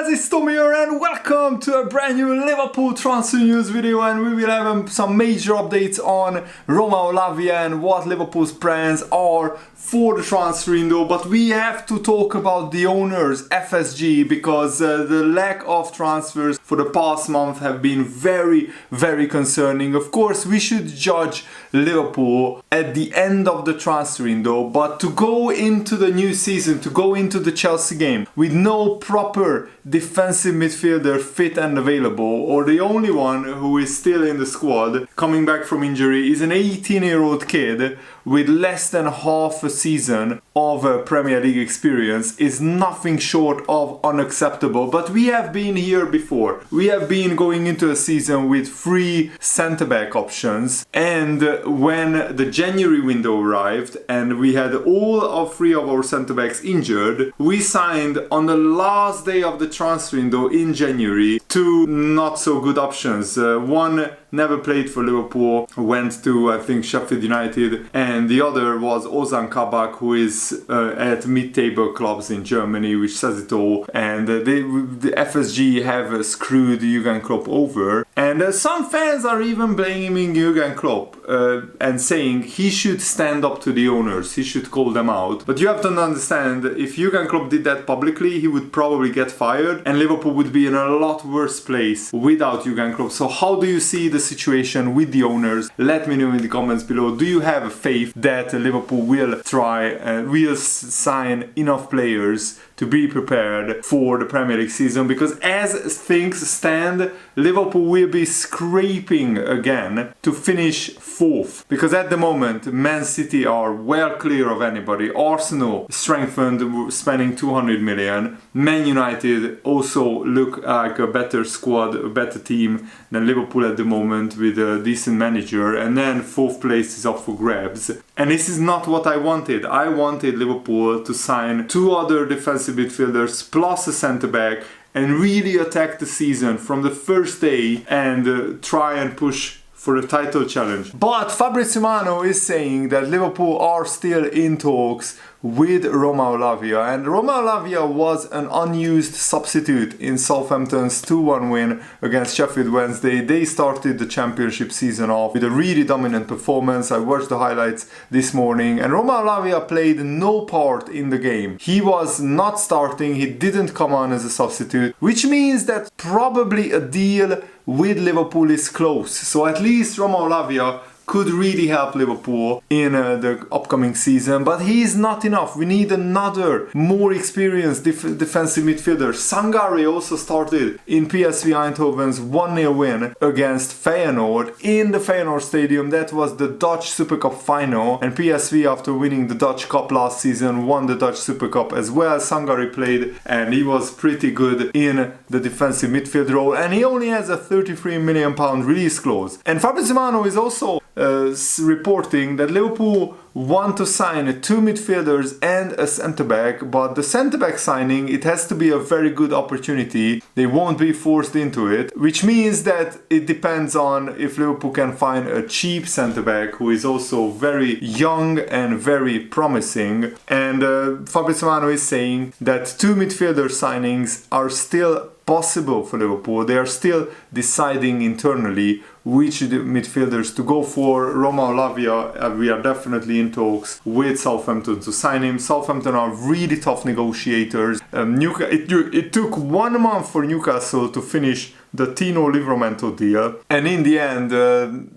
guys, it's Tommy here and welcome to a brand new Liverpool transfer news video, and we will have some major updates on Romeo Lavia and what Liverpool's plans are for the transfer window. But we have to talk about the owners, FSG, because the lack of transfers for the past month have been very concerning. Of course, we should judge Liverpool at the end of the transfer window, but to go into the new season, to go into the Chelsea game with no proper defensive midfielder fit and available, or the only one who is still in the squad coming back from injury is an 18-year-old kid with less than half a season of Premier League experience, is nothing short of unacceptable. But we have been here before. We have been going into a season with 3 centre-back options, and when the January window arrived and we had all of 3 of our centre-backs injured, we signed on the last day of the transfer window in January 2 not so good options. One never played for Liverpool, went to I think Sheffield United, and the other was Ozan Kabak, who is at mid-table clubs in Germany, which says it all. And the FSG have screwed Jurgen Klopp over, and some fans are even blaming Jurgen Klopp and saying he should stand up to the owners, he should call them out. But you have to understand, if Jurgen Klopp did that publicly, he would probably get fired and Liverpool would be in a lot worse place without Jurgen Klopp. So how do you see the situation with the owners? Let me know in the comments below. Do you have faith that Liverpool will try and will sign enough players to be prepared for the Premier League season? Because as things stand, Liverpool will be scraping again to finish 4th, because at the moment Man City are well clear of anybody. Arsenal strengthened, spending 200 million. Man United also look like a better squad, a better team than Liverpool at the moment, with a decent manager, and then 4th place is up for grabs. And this is not what I wanted. I wanted Liverpool to sign 2 other defensive midfielders plus a centre-back and really attack the season from the first day and try and push for the title challenge. But Fabrizio Romano is saying that Liverpool are still in talks with Romeo Lavia, and Romeo Lavia was an unused substitute in Southampton's 2-1 win against Sheffield Wednesday. They started the championship season off with a really dominant performance. I watched the highlights this morning, and Romeo Lavia played no part in the game. He was not starting, he didn't come on as a substitute, which means that probably a deal with Liverpool is close. So at least Romeo Lavia could really help Liverpool in the upcoming season, but he is not enough. We need another more experienced defensive midfielder. Sangare also started in PSV Eindhoven's 1-0 win against Feyenoord in the Feyenoord Stadium. That was the Dutch Super Cup final, and PSV, after winning the Dutch Cup last season, won the Dutch Super Cup as well. Sangare played and he was pretty good in the defensive midfield role, and he only has a £33 million release clause. And Fabrizio Romano is also reporting that Liverpool want to sign 2 midfielders and a centre-back, but the centre-back signing, it has to be a very good opportunity. They won't be forced into it, which means that it depends on if Liverpool can find a cheap centre-back who is also very young and very promising. And Fabrizio Romano is saying that 2 midfielder signings are still possible for Liverpool. They are still deciding internally which midfielders to go for. Romeo Lavia, we are definitely in talks with Southampton to sign him. Southampton are really tough negotiators. It took 1 month for Newcastle to finish the Tino Livramento deal, and in the end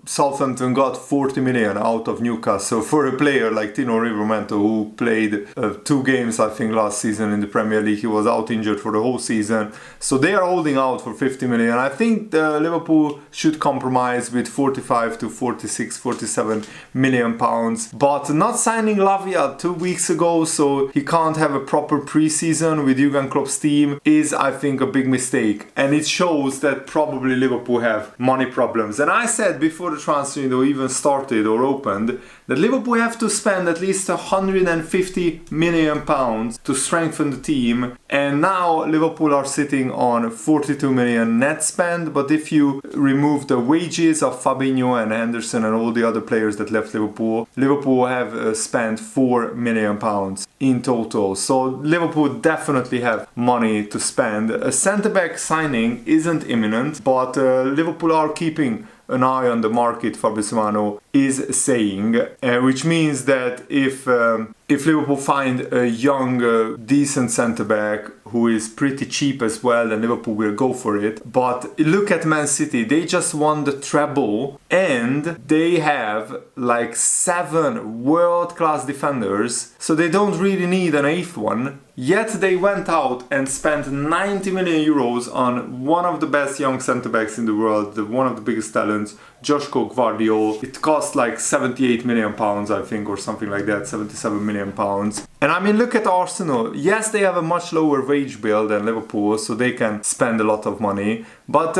Southampton got 40 million out of Newcastle for a player like Tino Livramento, who played 2 games I think last season in the Premier League. He was out injured for the whole season, so they are holding out for 50 million. I think Liverpool should compromise with 45 to 46, 47 million pounds, but not signing Lavia 2 weeks ago so he can't have a proper pre-season with Jurgen Klopp's team is, I think, a big mistake, and it shows that probably Liverpool have money problems. And I said before the transfer window even started or opened that Liverpool have to spend at least 150 million pounds to strengthen the team, and now Liverpool are sitting on 42 million net spend. But if you remove the wages of Fabinho and Henderson and all the other players that left Liverpool, Liverpool have spent 4 million pounds in total. So Liverpool definitely have money to spend. A centre-back signing isn't imminent, but Liverpool are keeping an eye on the market, Fabrizio Romano is saying, which means that if Liverpool find a young, decent centre-back who is pretty cheap as well, then Liverpool will go for it. But look at Man City, they just won the treble and they have like 7 world-class defenders, so they don't really need an 8th one. Yet they went out and spent 90 million euros on one of the best young centre-backs in the world, one of the biggest talents, Joško Gvardiol. It cost like 78 million pounds, I think, or something like that, 77 million pounds. And I mean, look at Arsenal. Yes, they have a much lower wage bill than Liverpool, so they can spend a lot of money. But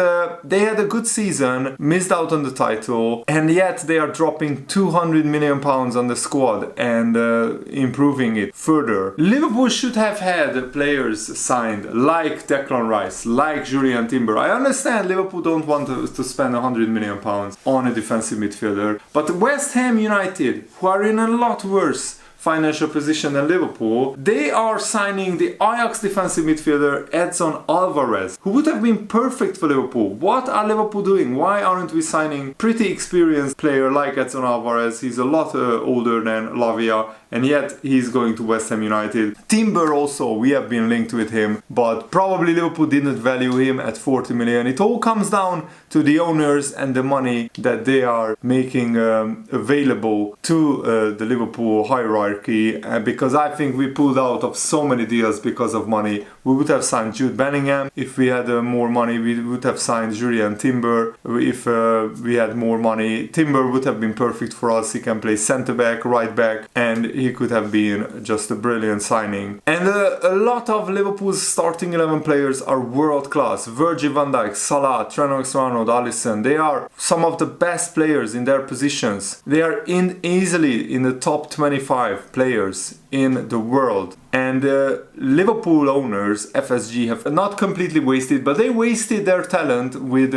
they had a good season, missed out on the title, and yet they are dropping 200 million pounds on the squad and improving it further. Liverpool should have had players signed like Declan Rice, like Julian Timber. I understand Liverpool don't want to spend 100 million pounds on a defensive midfielder, but West Ham United, who are in a lot worse financial position than Liverpool, they are signing the Ajax defensive midfielder Edson Alvarez, who would have been perfect for Liverpool. What are Liverpool doing? Why aren't we signing pretty experienced player like Edson Alvarez? He's a lot older than Lavia, and yet he's going to West Ham United. Timber also, we have been linked with him, but probably Liverpool didn't value him at 40 million. It all comes down to the owners and the money that they are making available to the Liverpool hierarchy. Because I think we pulled out of so many deals because of money. We would have signed Jude Bellingham if we had more money. We would have signed Julian Timber if we had more money. Timber would have been perfect for us. He can play centre back, right back, and he could have been just a brilliant signing. And a lot of Liverpool's starting 11 players are world class. Virgil van Dijk, Salah, Trent Alexander-Arnold, Alisson. They are some of the best players in their positions. They are easily in the top 25 players in the world. And Liverpool owners, FSG, have not completely wasted, but they wasted their talent with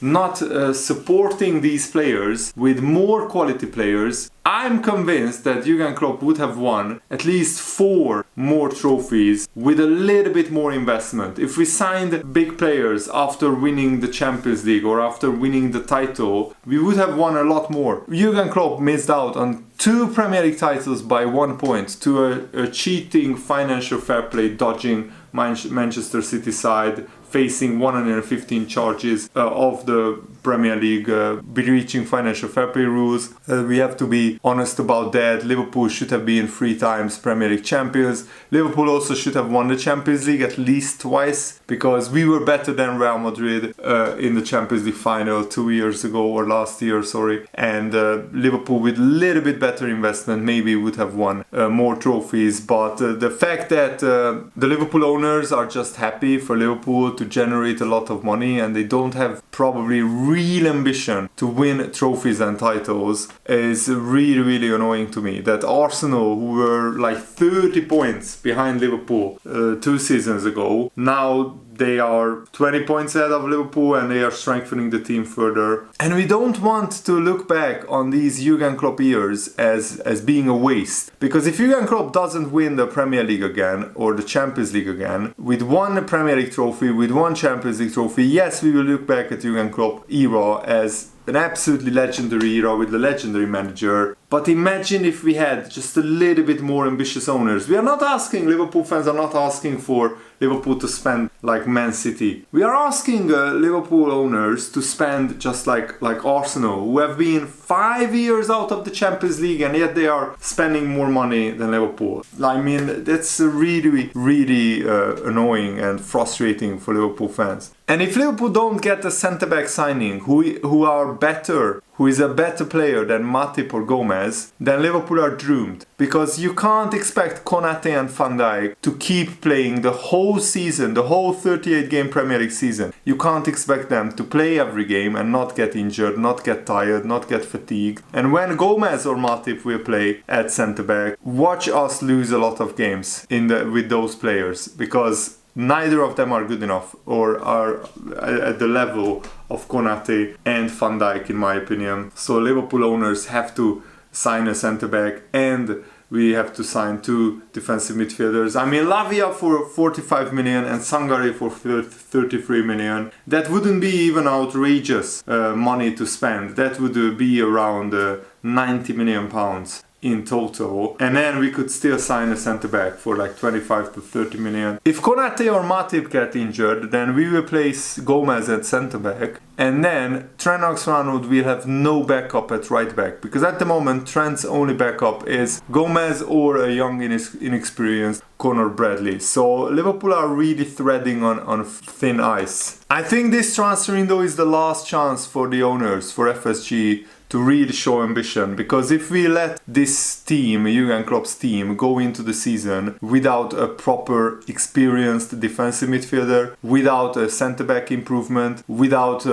not supporting these players with more quality players. I'm convinced that Jurgen Klopp would have won at least 4 more trophies with a little bit more investment. If we signed big players after winning the Champions League or after winning the title, we would have won a lot more. Jurgen Klopp missed out on 2 Premier League titles by 1 point to a cheating financial fair play dodging Manchester City side, facing 115 charges of the Premier League breaching financial fair play rules. We have to be honest about that. Liverpool should have been 3 times Premier League champions. Liverpool also should have won the Champions League at least twice, because we were better than Real Madrid in the Champions League final 2 years ago, or last year, sorry. And Liverpool with a little bit better investment maybe would have won more trophies. But the fact that the Liverpool owners are just happy for Liverpool to generate a lot of money, and they don't have probably real ambition to win trophies and titles, is really annoying to me. That Arsenal, who were like 30 points behind Liverpool 2 seasons ago, now they are 20 points ahead of Liverpool and they are strengthening the team further. And we don't want to look back on these Jurgen Klopp years as being a waste. Because if Jurgen Klopp doesn't win the Premier League again or the Champions League again, with 1 Premier League trophy, with 1 Champions League trophy, yes, we will look back at Jurgen Klopp era as an absolutely legendary era with a legendary manager. But imagine if we had just a little bit more ambitious owners. We are not asking, Liverpool fans are not asking for Liverpool to spend like Man City. We are asking Liverpool owners to spend just like Arsenal, who have been 5 years out of the Champions League and yet they are spending more money than Liverpool. I mean, that's really annoying and frustrating for Liverpool fans. And if Liverpool don't get a centre-back signing who is a better player than Matip or Gomez, then Liverpool are doomed. Because you can't expect Konate and Van Dijk to keep playing the whole season, the whole 38-game Premier League season. You can't expect them to play every game and not get injured, not get tired, not get fatigued. And when Gomez or Matip will play at centre-back, watch us lose a lot of games with those players. Because neither of them are good enough or are at the level of Konate and Van Dijk, in my opinion. So Liverpool owners have to sign a centre-back, and we have to sign 2 defensive midfielders. I mean, Lavia for 45 million and Sangare for 33 million. That wouldn't be even outrageous money to spend. That would be around 90 million pounds in total, and then we could still sign a centre-back for like 25 to 30 million. If Konate or Matip get injured, then we will place Gomez at centre-back, and then Trent Alexander-Arnold will have no backup at right-back, because at the moment Trent's only backup is Gomez or a young inexperienced Conor Bradley. So Liverpool are really threading on thin ice. I think this transfer window is the last chance for the owners, for FSG, to really show ambition, because if we let this team, Jurgen Klopp's team, go into the season without a proper experienced defensive midfielder, without a centre-back improvement, without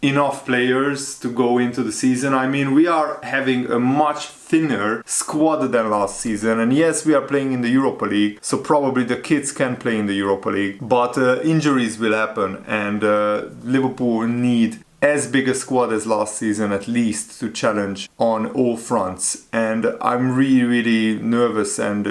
enough players to go into the season, I mean, we are having a much thinner squad than last season. And yes, we are playing in the Europa League, so probably the kids can play in the Europa League, but injuries will happen, and Liverpool need as big a squad as last season at least to challenge on all fronts. And I'm really nervous and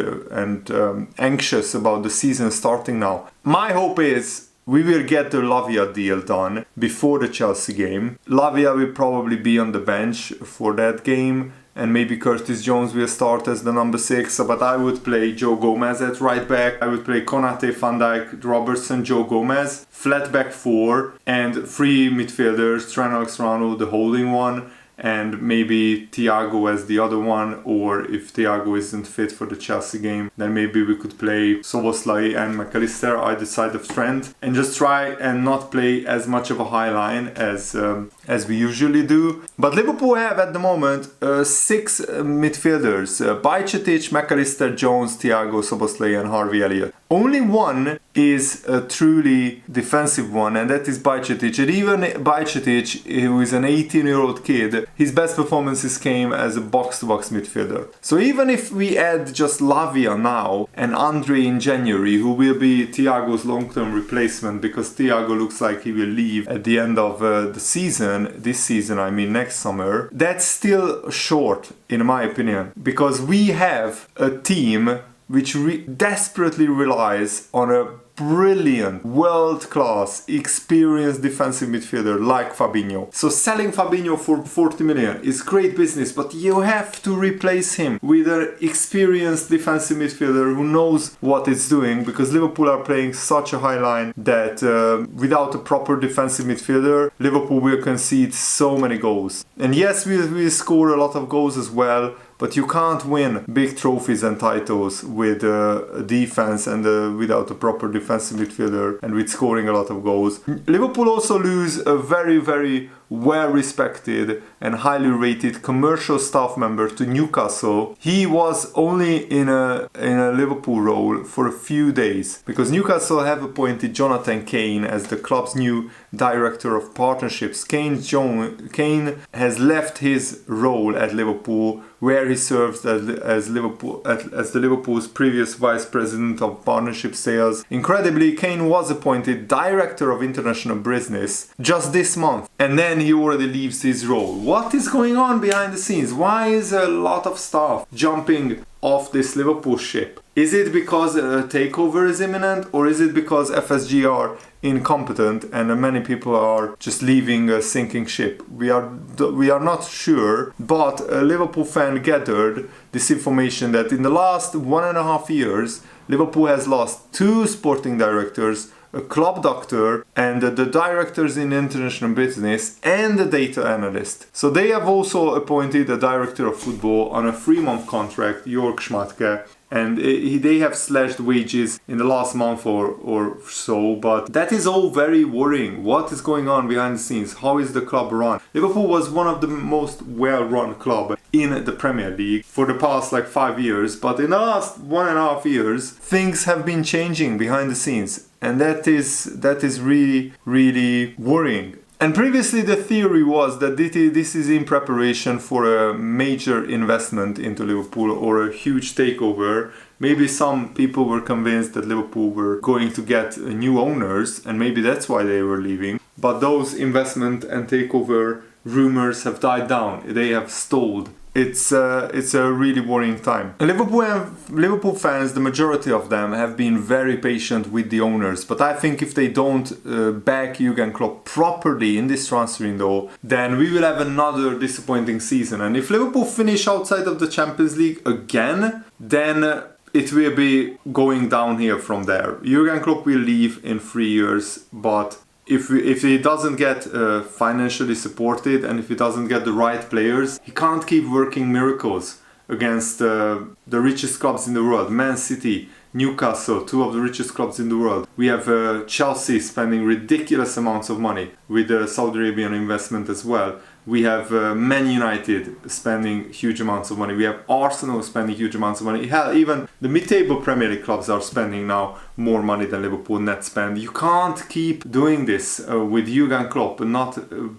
anxious about the season starting now. My hope is we will get the Lavia deal done before the Chelsea game. Lavia will probably be on the bench for that game, and maybe Curtis Jones will start as the number 6, but I would play Joe Gomez at right back. I would play Konate, Van Dijk, Robertson, Joe Gomez, flat back 4, and 3 midfielders, Trent Alexander-Arnold, the holding one, and maybe Thiago as the other one, or if Thiago isn't fit for the Chelsea game, then maybe we could play Szoboszlai and McAllister either side of Trent, and just try and not play as much of a high line as we usually do. But Liverpool have at the moment 6 midfielders, Bajcetic, McAllister, Jones, Thiago, Szoboszlai and Harvey Elliott. Only one is a truly defensive one, and that is Bajcetic. And even Bajcetic, who is an 18-year-old kid, his best performances came as a box-to-box midfielder. So even if we add just Lavia now and Andre in January, who will be Thiago's long-term replacement, because Thiago looks like he will leave at the end of the season, this season, I mean next summer, that's still short in my opinion, because we have a team which desperately relies on a brilliant, world-class, experienced defensive midfielder like Fabinho. So selling Fabinho for 40 million is great business, but you have to replace him with an experienced defensive midfielder who knows what it's doing, because Liverpool are playing such a high line that without a proper defensive midfielder, Liverpool will concede so many goals. And yes, we score a lot of goals as well, but you can't win big trophies and titles with a defense and without a proper defensive midfielder and with scoring a lot of goals. Liverpool also lose a very well-respected and highly rated commercial staff member to Newcastle. He was only in a Liverpool role for a few days, because Newcastle have appointed Jonathan Kane as the club's new director of partnerships. Kane has left his role at Liverpool, where he serves as the Liverpool's previous vice president of partnership sales. Incredibly, Kane was appointed director of international business just this month, and then he already leaves his role. What is going on behind the scenes? Why is a lot of staff jumping off this Liverpool ship? Is it because a takeover is imminent, or is it because FSG are incompetent and many people are just leaving a sinking ship? We are not sure, but a Liverpool fan gathered this information that in the last 1.5 years, Liverpool has lost 2 sporting directors, a club doctor, and the directors in international business, and the data analyst. So they have also appointed a director of football on a 3-month contract, Jörg Schmatke, and they have slashed wages in the last month or so, but that is all very worrying. What is going on behind the scenes? How is the club run? Liverpool was one of the most well-run club in the Premier League for the past like 5 years, but in the last 1.5 years things have been changing behind the scenes, and that is really, really worrying. And previously the theory was that this is in preparation for a major investment into Liverpool or a huge takeover. Maybe some people were convinced that Liverpool were going to get new owners, and maybe that's why they were leaving. But those investment and takeover rumors have died down. They have stalled. It's a really worrying time. Liverpool fans, the majority of them, have been very patient with the owners. But I think if they don't back Jurgen Klopp properly in this transfer window, then we will have another disappointing season. And if Liverpool finish outside of the Champions League again, then it will be going down here from there. Jurgen Klopp will leave in 3 years, but if he doesn't get financially supported, and if he doesn't get the right players, he can't keep working miracles against the richest clubs in the world. Man City, Newcastle, two of the richest clubs in the world. We have Chelsea spending ridiculous amounts of money with the Saudi Arabian investment as well. We have Man United spending huge amounts of money. We have Arsenal spending huge amounts of money. Hell, even the mid-table Premier League clubs are spending now more money than Liverpool net spend. You can't keep doing this with Jurgen Klopp and not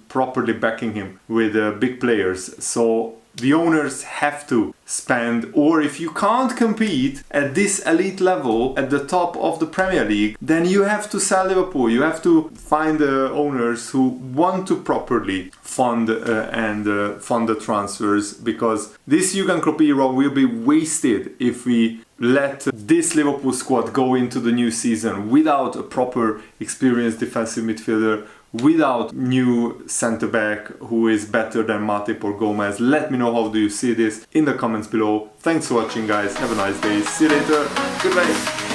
properly backing him with big players. So the owners have to spend, or if you can't compete at this elite level at the top of the Premier League, then you have to sell Liverpool. You have to find owners who want to properly fund fund the transfers, because this Jurgen Klopp era will be wasted if we let this Liverpool squad go into the new season without a proper experienced defensive midfielder, without new centre-back who is better than Matip or Gomez. Let me know how do you see this in the comments below. Thanks for watching, guys. Have a nice day. See you later. Goodbye.